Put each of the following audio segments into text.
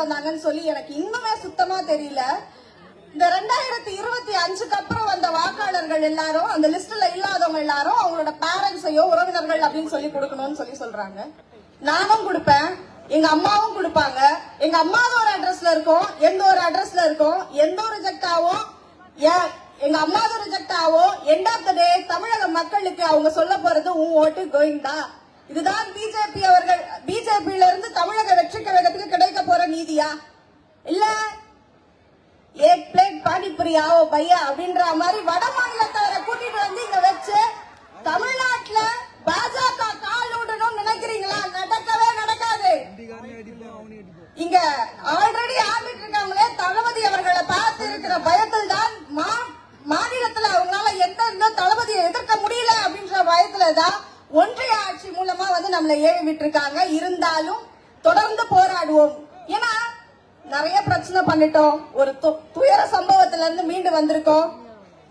வந்தாங்கன்னு சொல்லி எனக்கு இன்னுமே சுத்தமா தெரியல. இந்த 2025க்கு அப்புறம் வந்த வாக்காளர்கள் எல்லாரும் அந்த லிஸ்ட்ல இல்லாதவங்க எல்லாரும் அவங்களோட பேரண்ட்ஸையோ உறவினர்கள் அப்படின்னு சொல்லி கொடுக்கணும்னு சொல்லி சொல்றாங்க. நானும் கொடுப்பேன், எங்க அம்மாவும் கொடுப்பாங்க. எங்க அம்மாவும் ஒரு அட்ரஸ்ல இருக்கும், எந்த ஒரு அட்ரஸ்ல இருக்கும். எந்த ஒரு ரிஜெக்ட் ஆகும், எங்க அம்மாவும் ரிஜெக்ட் ஆகும். எண்ட் ஆஃப் த டே தமிழக மக்களுக்கு அவங்க சொல்ல போறது உன் ஓட்டு கோயிங் தான். இதுதான் பிஜேபியில இருந்து தமிழக வெற்றி கழகத்துக்கு கிடைக்க போற நீதியா? இல்ல ஏக் பிளேட் பானிபூரி ஆவோ பையா அப்படின்ற மாதிரி வட மாநிலத்தவரை கூட்டிட்டு வந்து இங்க வச்சு தமிழ்நாட்டுல பாஜக கால் விடணும்னு நினைக்கிறீங்களா? நடக்கவே நடக்காது. இங்க ஆல்ரெடி ஆடிட்டு இருக்காங்களே தளபதி அவர்களை பார்த்து இருக்கிற பயத்தில் தான் மாநிலத்துல அவங்களால எந்த தளபதியை எதிர்க்க முடியல அப்படின்ற பயத்துலதான் ஒன்றிய ஆட்சி மூலமா வந்து நம்மளை ஏவி விட்டுருக்காங்க. இருந்தாலும் தொடர்ந்து போராடுவோம். ஏன்னா நிறைய பிரச்சனை பண்ணிட்டோம், ஒரு துயர சம்பவத்துல இருந்து மீண்டு வந்திருக்கோம்.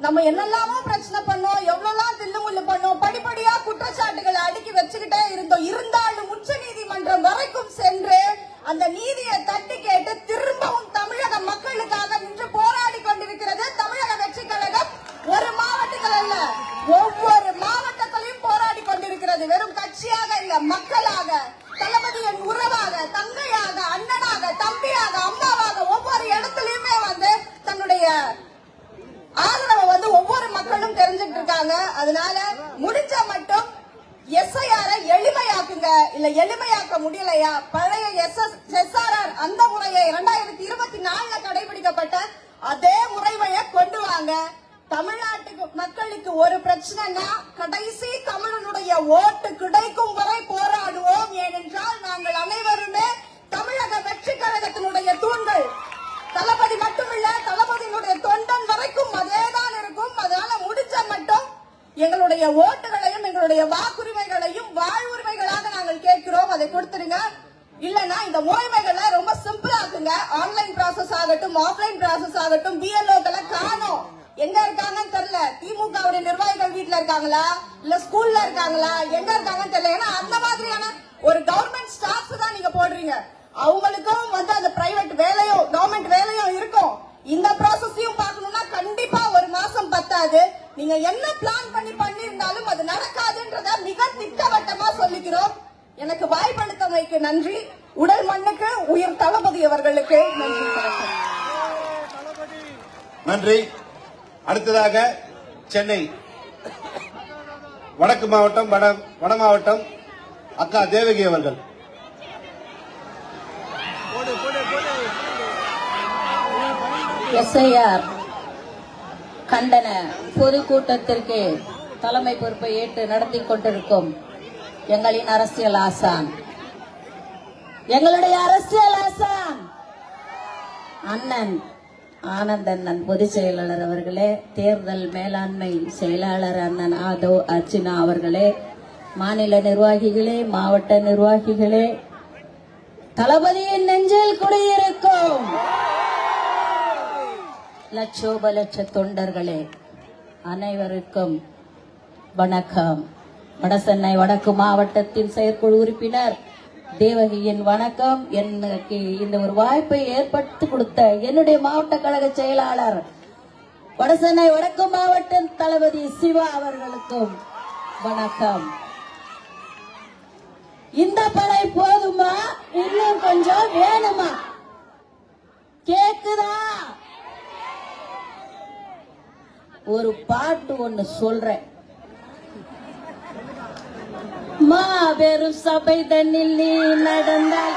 நம்ம என்னெல்லாமோ பிரச்சனை பண்ணோம், எவ்வளவு தில்லுமுள்ளு பண்ணோம், படிப்படியா குற்றச்சாட்டுகளை அடுக்கி வச்சுக்கிட்டே இருந்தோம். இருந்தாலும் உச்ச நீதிமன்றம் வரைக்கும் சென்று அந்த நீதியை தட்டி கேட்டு திரும்பவும் தமிழக மக்களுக்காக நின்று போராடி கொண்டிருக்கிறது தமிழக வெற்றி கழகம். ஒரு மாவட்டத்தில் அல்ல, ஒவ்வொரு மாவட்டத்திலையும் போராடி கொண்டிருக்கிறது. வெறும் கட்சியாக இல்ல, மக்களாக, தளபதியின் உறவாக, தங்கையாக, அண்ணனாக, தம்பியாக, அம்மாவாக ஒவ்வொரு இடத்துலயுமே வந்து தன்னுடைய ஆதரவை வந்து ஒவ்வொரு மக்களும் தெரிஞ்சுட்டு இருக்காங்க. அதனால முடிஞ்ச மட்டும் எஸ்ஐஆர் எளிமையாக்குங்க. இல்ல எளிமையாக்க முடியலையா, பழைய எஸ்ஆர்ஆர் அந்த முறையை 2024 கடைபிடிக்கப்பட்ட அதே முறைமையை கொண்டு வாங்க. தமிழ்நாட்டுக்கு மக்களுக்கு ஒரு பிரச்சனைனா கடைசி தமிழனுடைய ஓட்டு கிடைக்கும் வரை போராடுவோம். ஏனென்றால் நாங்கள் அனைவருமே தமிழக வெற்றி கழகத்தினுடைய தூண்கள். தளபதி மட்டுமில்ல, தளபதியினுடைய தொண்டன் வரைக்கும் அதேதான் இருக்கும். அதனால முடிஞ்ச மட்டும் எங்களுடைய ஓட்டுகளையும் எங்களுடைய வாக்குரிமைகளையும் வாழ்வுரிமைகளாக நாங்கள் கேட்கிறோம். அதை கொடுத்துருங்க. இல்லனா இந்த முறைமைகளை ரொம்ப சிம்பிள் ஆக்குங்க. ஆன்லைன் ப்ராசஸ் ஆகட்டும், ஆஃப்லைன் ப்ராசஸ் ஆகட்டும். பிஎல்ஓக்களை காணோம், எங்க இருக்காங்கன்னு தெரியல. திமுகவுடைய நிர்வாகிகள் வீட்டுல இருக்காங்களா, இல்ல ஸ்கூல்ல இருக்காங்களா, எங்க இருக்காங்கன்னு தெரியல. ஏன்னா அந்த மாதிரியான ஒரு கவர்மெண்ட் ஸ்டாஃப் தான் நீங்க போடுறீங்க. அவங்களுக்கும் வந்து அந்த பிரைவேட் வேலையும் கவர்மெண்ட் வேலையும் இருக்கும். இந்த ப்ராசஸையும் பார்க்கணும்னா கண்டிப்பா ஒரு மாசம் பத்தாது. நீங்க என்ன பிளான் பண்ணிருந்தாலும் அது நடக்காதுன்றத மிக திட்டவட்டமா சொல்லிக்கிறோம். எனக்கு வாய்ப்பளித்தமைக்கு நன்றி. உடல் மண்ணுக்கு உயிர் தளபதி அவர்களுக்கு நன்றி. நன்றி. அடுத்ததாக சென்னை வடக்கு மாவட்டம் வட மாவட்டம் அக்கா தேவகி அவர்கள். எஸ்ஐஆர் கண்டன பொதுக்கூட்டத்திற்கு தலைமை பொறுப்பை ஏற்று நடத்தி கொண்டிருக்கும் எங்களின் அரசியல் ஆசான், எங்களுடைய அரசியல் ஆசான் அண்ணன் ஆனந்தண்ணன் பொதுச் செயலாளர் அவர்களே, தேர்தல் மேலாண்மை செயலாளர் அண்ணன் ஆதோ அர்ச்சனா அவர்களே, மாநில நிர்வாகிகளே, மாவட்ட நிர்வாகிகளே, தளபதியின் நெஞ்சில் குடியிருக்கும் லட்சோப லட்ச தொண்டர்களே, அனைவருக்கும் வணக்கம். வடசென்னை வடக்கு மாவட்டத்தின் செயற்குழு உறுப்பினர் தேவகியின் வணக்கம். எனக்கு இந்த ஒரு வாய்ப்பை ஏற்படுத்தி கொடுத்த என்னுடைய மாவட்ட கழக செயலாளர் வடசென்னை வடக்கு மாவட்ட தளபதி சிவா அவர்களுக்கும் வணக்கம். இந்த படை போதுமா, இன்னும் கொஞ்சம் வேணுமா? கேக்குதா? ஒரு பாட்டு ஒண்ணு சொல்றேன். மாபெரும் சபை தன்னில் நீ நடந்தால்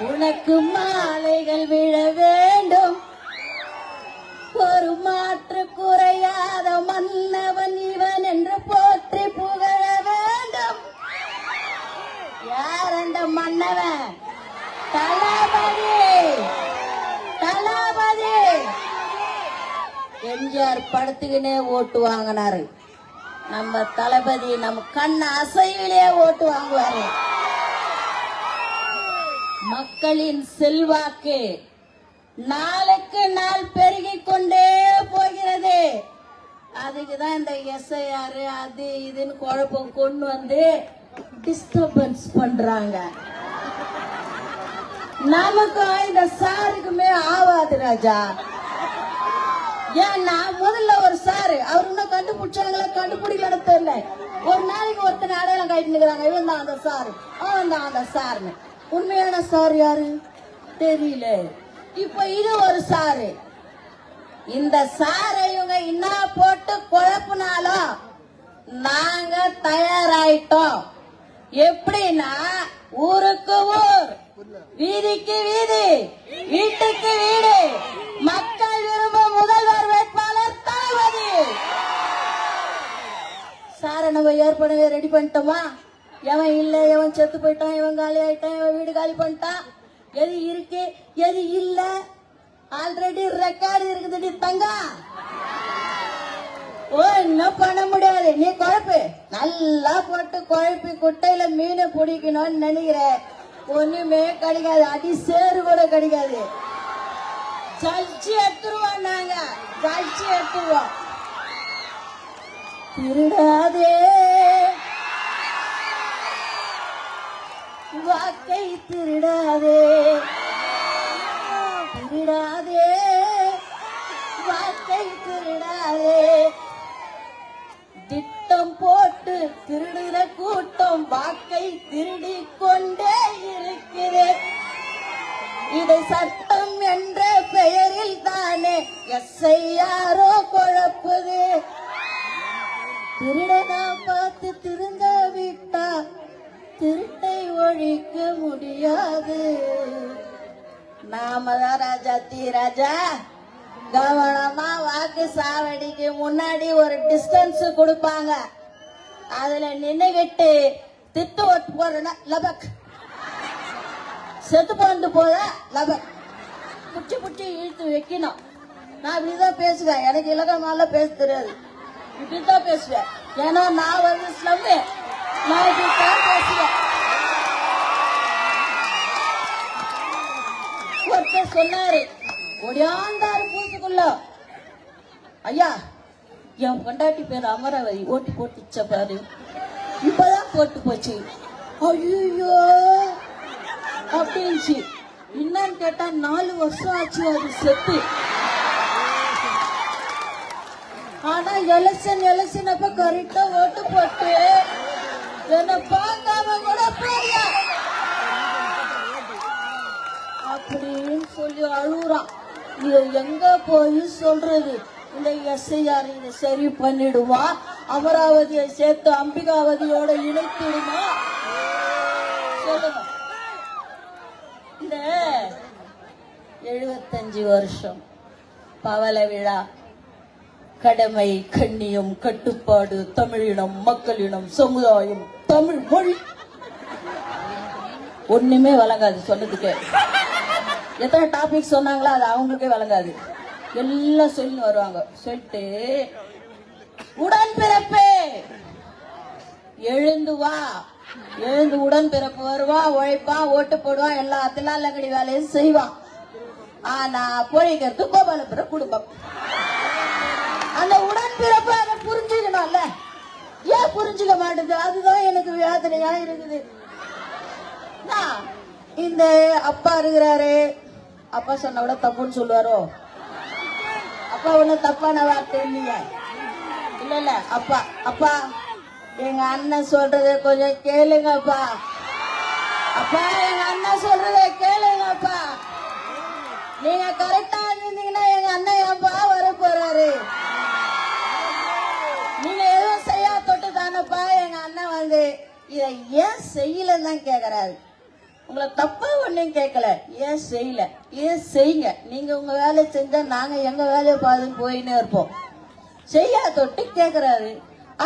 உனக்கு மாலைகள் விழ வேண்டும். ஒரு மாற்று குறையாத மன்னவன் இவன் என்று போற்றி புகழ வேண்டும். யார் அந்த மன்னவன்? தளபதி. தளபதி எம்ஜிஆர் படத்துக்குனே ஓட்டு வாங்கினாரு. நம்ம தளபதி நம்ம கண் அசைவிலே ஓட்டு வாங்குவாரு. மக்களின் செல்வாக்கு நாளுக்கு நாள் பெருகிக் கொண்டே போகிறது. அதுக்குதான் இந்த எஸ்ஐஆர் அது இதுன்னு குழப்பம் கொண்டு வந்து டிஸ்டர்பன்ஸ் பண்றாங்க. நமக்கும் இந்த சாருக்குமே ஆவாது ராஜா. ஏன்னா முதல்ல ஒரு சாரு அவர் இன்னும் கண்டுபிடிச்சாங்களா கண்டுபிடிக்கலன்னு தெரியல. ஒரு நாளைக்கு ஒருத்தனை அடையாளம் காட்டிட்டு இருக்கிறாங்க, இவன் தான் அந்த சாரு, அவன் தான் அந்த சாருன்னு. உண்மையான சாரு யாரு தெரியல. இப்ப இது ஒரு சாரு. இந்த சாரை இவங்க என்ன போட்டு குழப்பினாலும் நாங்க தயாராயிட்டோம். எப்படின்னா ஊருக்கு ஊர், வீதிக்கு வீதி, வீட்டுக்கு வீடு, மக்கள் விரும்பும் முதல்வர் வேட்பாளர் தளபதி. சாரை நம்ம ஏற்கனவே ரெடி பண்ணிட்டோமா? எவன் இல்ல, எவன் செத்து போயிட்டான், எவன் காலி ஆயிட்டான், எவன் வீடு காலி பண்ணிட்டான், எது இருக்கு எது இல்ல ஆல்ரெடி ரெக்கார்டு இருக்குது தங்கா. ஒன்னும் பண்ண முடியாது. நீ குழப்பு நல்லா போட்டு குழப்பி குட்டையில மீனை பிடிக்கணும்னு நினைக்கிற, ஒண்ணுமே கிடைக்காது. அடி சேரு கூட கிடைக்காது. ஜல்ச்சி எடுத்துருவோம், நாங்க ஜல்ச்சி எடுத்துருவோம். திருடாதே வாக்கை, திருடாதே திருடாதே வாக்கை, திருடாதே. திட்டம் போட்டு திருடுற கூட்டம் வாக்கை திருடி கொண்டே இருக்கிறது. இதை சட்டம் என்ற பெயரில் தானே எஸ்ஐயாரோ குழப்புது. திருடனா பார்த்து திருந்த விட்டா திருட்டை ஒழிக்க முடியாது. நாம தான் ராஜா தீ ராஜா. கவனமா வாக்கு சாவடிக்கு முன்னாடி ஒரு டிஸ்டன்ஸ் கொடுப்பாங்க. அதுல நின்னுகிட்டு திட்டு ஓட்டு போறேன்னா லபக், செத்து போந்து போத லபக், புச்சி புச்சி இழுத்து வைக்கணும். நான் இப்படிதான் பேசுவேன். எனக்கு இலக்கமால பேச தெரியாது, இப்படிதான் பேசுவேன். ஏன்னா நான் வந்து ஸ்லம்மு, நான் இப்படித்தான் பேசுவேன். ஒருத்தர் சொன்னாரு, ஒடியாந்தாரு பூத்துக்குள்ள, ஐயா என் பொண்டாட்டி பேர் அமராவதி, ஓட்டி போட்டுச்ச பாரு, இப்பதான் போட்டு போச்சு. ஐயோ அப்படின்ச்சு. என்னன்னு கேட்டா 4 வருஷம் ஆச்சு அது செத்து. ஆனா எலெக்ஷன் அப்ப கரெக்டா ஓட்டு போட்டு என்ன பார்க்காம கூட போறியா அப்படின்னு சொல்லி அழுகுறான். இத எங்க போய் சொல்றது? இந்த எஸ்ஐஆர் இதை சரி பண்ணிடுமா? அமராவதியை சேர்த்து அம்பிகாவதியோட இணைத்திடுமா? சொல்லுங்க. இந்த 75 வருஷம் பவள விழா, கடமை, கண்ணியம், கட்டுப்பாடு, தமிழினம், மக்களினம், சமுதாயம், தமிழ் மொழி, ஒண்ணுமே வழங்காது சொன்னதுக்கு. எத்தனை டாபிக் சொன்னாங்களோ அது அவங்களுக்கே வழங்காது. எல்லாம் சொல்லி வருவாங்க. சொல்லிட்டு உடன்பிறப்பே எழுந்து வா, எழுந்து உடன்பிறப்பு வருவான், உழைப்பான், ஓட்டு போடுவான், எல்லா தில்லாலங்கடி வேலையும் செய்வான். ஆனா பொழைக்கிறது கோபாலபுர குடும்பம். அந்த உடன்பிறப்பு அதை புரிஞ்சுக்கணும்ல, ஏன் புரிஞ்சுக்க மாட்டேது? அதுதான் எனக்கு வேதனையா இருக்குது. இந்த அப்பா இருக்கிறாரு, அப்பா சொன்ன விட தப்புன்னு சொல்லுவாரோ? அப்பா ஒண்ணு தப்பான வார்த்தை இல்லையா? இல்ல அப்பா, அப்பா எங்க அண்ணன் சொல்றத கொஞ்சம் கேளுங்கப்பா, அப்பா எங்க அண்ணன் சொல்றத கேளுங்கப்பா. நீங்க கரெக்டா இருந்தீங்கன்னா எங்க அண்ணன் ஏன்பா வர போறாரு? நீங்க எதுவும் செய்யா தொட்டு தானப்பா எங்க அண்ணன் வந்து இதை ஏன் செய்யலன்னு தான் கேக்குறாரு. உங்களை தப்பா ஒன்னும் கேட்கல, ஏன் செய்யல, ஏன் செய்யுங்க. நீங்க உங்க வேலையை செஞ்சா நாங்க எங்க வேலையை பார்த்து போயின்னு இருப்போம். செய்யா தொட்டு கேக்குறாரு.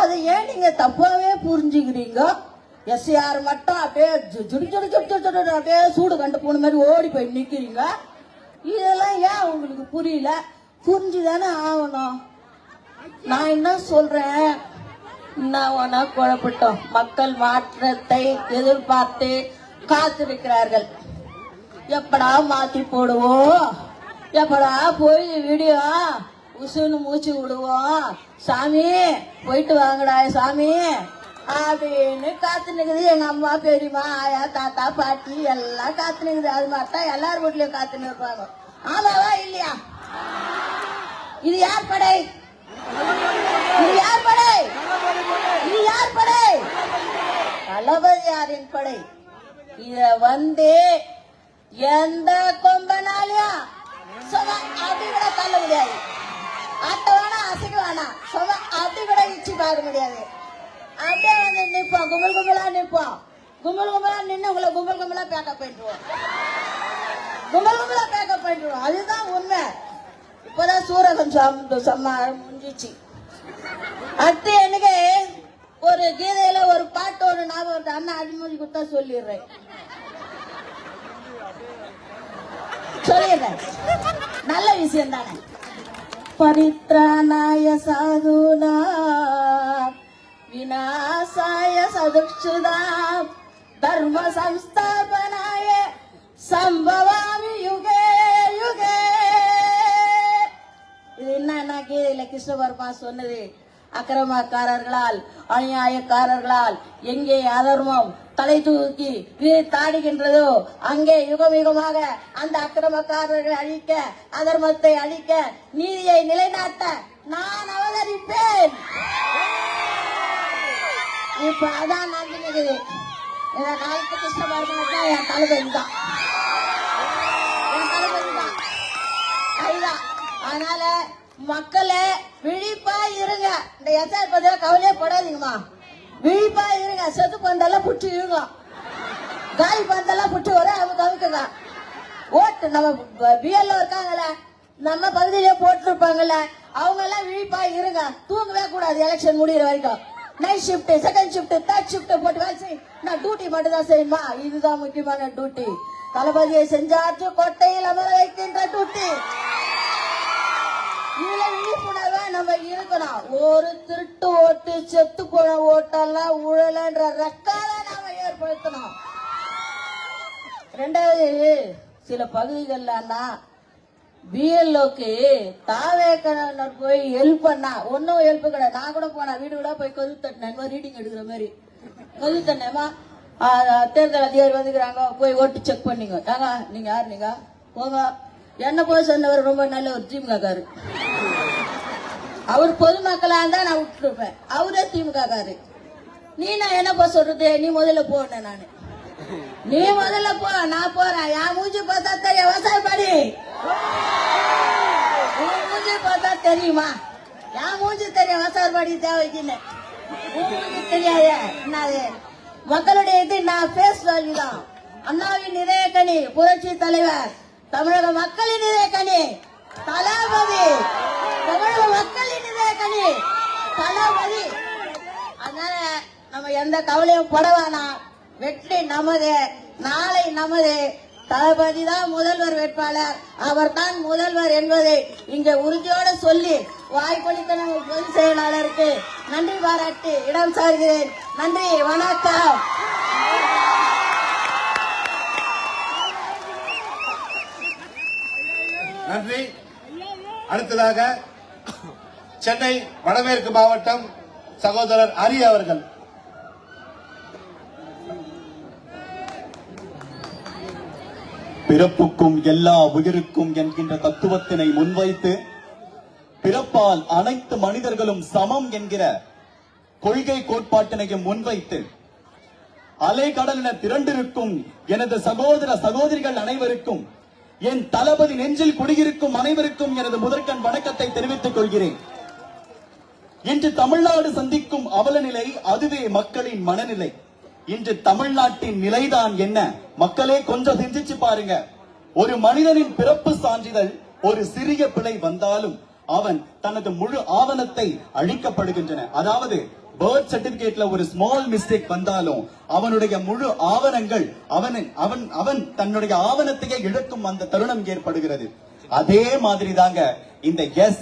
அதை ஏன் நீங்க தப்பாவே புரிஞ்சுக்கிறீங்க? எஸ்ஆர் மட்டும் அப்படியே ஜுடி ஜுடி ஜுடி ஜுடி அப்படியே சூடு கண்டு போன மாதிரி ஓடி போய் நிக்கிறீங்க. இதெல்லாம் ஏன் உங்களுக்கு புரியல? புரிஞ்சுதானே ஆகணும். நான் என்ன சொல்றேன், என்ன குழப்பட்டோம். மக்கள் மாற்றத்தை எதிர்பார்த்து காத்திருக்கிறார்கள். எப்படா மாத்தி போடுவோம், எப்படா போய் வீடியோ உசுன்னு மூச்சு விடுவோம். சாமி போயிட்டு வாங்கடா சாமி, அப்படின்னு காத்து நிக்குது. எங்க அம்மா பெரியம்மா ஆயா தாத்தா பாட்டி எல்லாம் காத்து நிக்குது. அது மாதிரிதான் எல்லாரும் வீட்லயும் காத்து நிற்பாங்க. ஆமாவா இல்லையா? இது யார் படை? இது யார் படை? இது யார் படை? தளபதியாரின் படை. இத எந்த கொம்பனாலையும் அப்படி கூட தள்ள முடியாது. அட்ட வேணா அசைக்க வேணாம், அப்படி கூட இச்சு பார்க்க முடியாது. அப்படியே நிப்போம், கும்பல் கும்பலா நிப்போம். கும்பல் கும்பலா நின்று உங்களை கும்பல் கும்பலா பேக்கப் பண்ணிடுவோம். கும்பல் கும்பலா பேக்கப் பண்ணிடுவோம். அதுதான் உண்மை. இப்பதான் சூரகம் முடிஞ்சிச்சு. அடுத்து எனக்கு ஒரு கீதையில ஒரு பாட்டு ஒரு ஞாபகம் அண்ணா அடிமொழி கொடுத்தா சொல்லிடுறேன். நல்ல விஷயம் தானே. பரித்ராணாய சாதுனா விநாசாய சதுக்ஷுதா தர்ம சம்ஸ்தாபனாய சம்பவாமி யுகே யுகே. இது என்ன கீதையில கிருஷ்ண பரமா சொன்னது. அக்கிரமக்காரர்களால் அநியாயக்காரர்களால் எங்கே அதர்மம் தலை தூக்கி தாடுகின்றதோ அங்கே யுகம் யுகமாக அந்த அக்கிரமக்காரர்களை அழிக்க, அதர்மத்தை அழிக்க, நீதியை நிலைநாட்ட நான் அவதரிப்பேன். இப்ப அதான் நடந்துக்குது. இந்த காலத்து கிருஷ்ண பரமாத்மா என் தளபதி தான். அதுதான். அதனால மக்களே விழிப்பா இருங்க. இந்த எஸ்ஆர் பத்தியா கவலையே படாதீங்கம்மா. விழிப்பா இருங்க. செத்து பந்தெல்லாம் புட்டு இருங்க, காலி பந்தெல்லாம் புட்டு வர அவங்க கவுக்குங்க. ஓட்டு நம்ம பிஎல்ல இருக்காங்கல்ல, நம்ம பகுதியிலே போட்டுருப்பாங்கல்ல, அவங்க எல்லாம் விழிப்பா இருங்க. தூங்கவே கூடாது எலெக்ஷன் முடிகிற வரைக்கும். Night shift, second shift, third shift போட்டு வேலை செய்யும். நான் டியூட்டி மட்டும் தான் செய்யுமா. இதுதான் முக்கியமான டியூட்டி. தளபதியை செஞ்சாற்று கோட்டையில் அமர வைக்கின்ற டியூட்டி. இதுல விழிப்புணர்வா நம்ம இருக்கணும். ஒரு திருட்டு ஓட்டு, செத்து போன ஓட்டெல்லாம் ஊழலன்ற ரெக்கார்ட நாம ஏற்படுத்தணும். ரெண்டாவது, சில பகுதிகள்ல பிஎல்ஓக்கு தாவேக்கனர் போய் ஹெல்ப் பண்ணா ஒன்னும் ஹெல்ப் கிடையாது. நான் கூட போனேன், வீடு கூட போய் கதவு தட்டினேன், ரீடிங் எடுக்கிற மாதிரி கதவு தட்டினேமா. தேர்தல் அதிகாரி வந்துக்கிறாங்க, போய் ஓட்டு செக் பண்ணிங்க. ஏங்க நீங்க யாரு? நீங்க போங்க. என்ன போய் சொன்னவர் ரொம்ப நல்ல ஒரு திமுக காரு. அவர் பொதுமக்களா இருந்தா நான் விட்டுருப்பேன். அவரே திமுக காரு. நீ நான் என்ன போய் சொல்றது? நீ முதல்ல போன, நானு நீ முதல்ல போ, நான் போறேன். என் மூஞ்சி பார்த்தா தெரியும் விவசாயப்படி. மூஞ்சி பார்த்தா தெரியுமா? என் மூஞ்சி தெரியும் விவசாயப்படி தேவைக்குன்னு. மூஞ்சி தெரியாது. என்னது மக்களுடைய இது? நான் பேஸ் வேல்யூ தான். அண்ணாவின் இதயக்கனி புரட்சி தலைவர், தமிழக மக்களின் இதயக்கனி தளபதி, தமிழக மக்களின் இதயக்கனி தளபதி. அதனால நம்ம எந்த கவலையும் பட வேணாம். வெற்றி நமது, நாளை நமது. தளபதி தான் முதல்வர் வேட்பாளர், அவர் தான் முதல்வர் என்பதை இங்க உறுதியோடு சொல்லி வாய்ப்பளித்த நம்ம பொதுச் செயலாளருக்கு நன்றி பாராட்டி இடம் சார்கிறேன். நன்றி, வணக்கம். நன்றி. அடுத்ததாக சென்னை வடமேற்கு மாவட்டம் சகோதரர் ஹரி அவர்கள். பிறப்புக்கும் எல்லா உயிருக்கும் என்கின்ற தத்துவத்தினை முன்வைத்து, பிறப்பால் அனைத்து மனிதர்களும் சமம் என்கிற கொள்கை கோட்பாட்டினையும் முன்வைத்து, அலைகடலின திரண்டிருக்கும் எனது சகோதர சகோதரிகள் அனைவருக்கும், என் தளபதி நெஞ்சில் குடியிருக்கும் அனைவருக்கும் எனது முதற்கண் வணக்கத்தை தெரிவித்துக் கொள்கிறேன். இன்று தமிழ்நாடு சந்திக்கும் அவல நிலை, அதுவே மக்களின் மனநிலை. இன்று தமிழ்நாட்டின் நிலைதான் என்ன? மக்களே கொஞ்சம் சிந்திச்சு பாருங்க. ஒரு மனிதனின் பிறப்பு சான்றிதழ் ஒரு சிறிய பிழை வந்தாலும் அவன் தனது முழு ஆவணத்தை அழிக்கப்படுகின்றன. அதாவது பர்த் சர்டிபிகேட்ல ஒரு ஸ்மால் மிஸ்டேக் வந்தாலும் அவனுடைய முழு ஆவணங்கள் அவன் தன்னுடைய ஆவணத்தையே இழக்கும் அந்த தருணம் ஏற்படுகிறது. அதே மாதிரி தாங்க இந்த எஸ்